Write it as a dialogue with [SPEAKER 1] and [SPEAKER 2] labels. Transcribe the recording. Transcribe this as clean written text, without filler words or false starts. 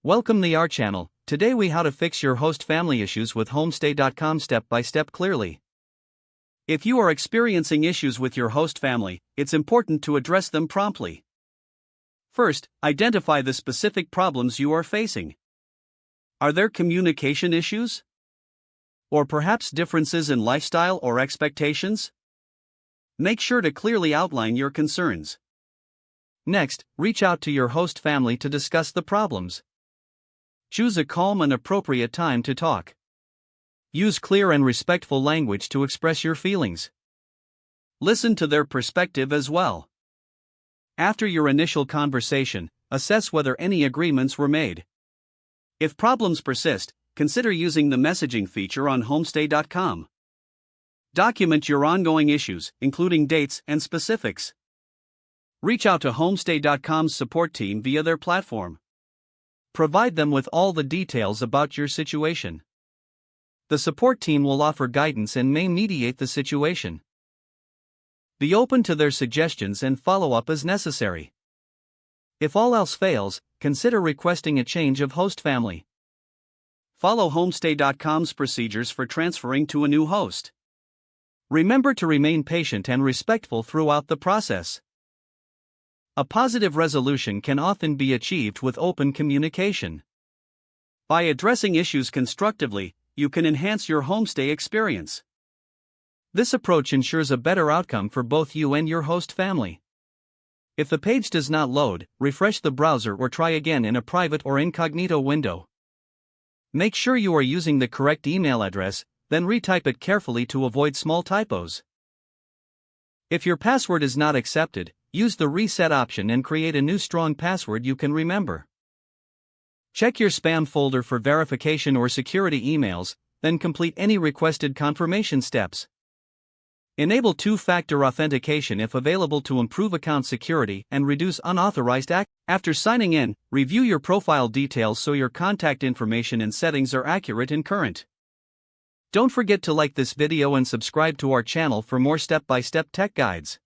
[SPEAKER 1] Welcome to our channel. Today we how to fix your host family issues with Homestay.com step by step clearly. If you are experiencing issues with your host family, it's important to address them promptly. First, identify the specific problems you are facing. Are there communication issues? Or perhaps differences in lifestyle or expectations? Make sure to clearly outline your concerns. Next, reach out to your host family to discuss the problems. Choose a calm and appropriate time to talk. Use clear and respectful language to express your feelings. Listen to their perspective as well. After your initial conversation, assess whether any agreements were made. If problems persist, consider using the messaging feature on Homestay.com. Document your ongoing issues, including dates and specifics. Reach out to Homestay.com's support team via their platform. Provide them with all the details about your situation. The support team will offer guidance and may mediate the situation. Be open to their suggestions and follow up as necessary. If all else fails, consider requesting a change of host family. Follow Homestay.com's procedures for transferring to a new host. Remember to remain patient and respectful throughout the process. A positive resolution can often be achieved with open communication. By addressing issues constructively, you can enhance your homestay experience. This approach ensures a better outcome for both you and your host family. If the page does not load, refresh the browser or try again in a private or incognito window. Make sure you are using the correct email address, then retype it carefully to avoid small typos. If your password is not accepted, use the reset option and create a new strong password you can remember. Check your spam folder for verification or security emails, then complete any requested confirmation steps. Enable two-factor authentication if available to improve account security and reduce unauthorized access. After signing in, review your profile details so your contact information and settings are accurate and current. Don't forget to like this video and subscribe to our channel for more step-by-step tech guides.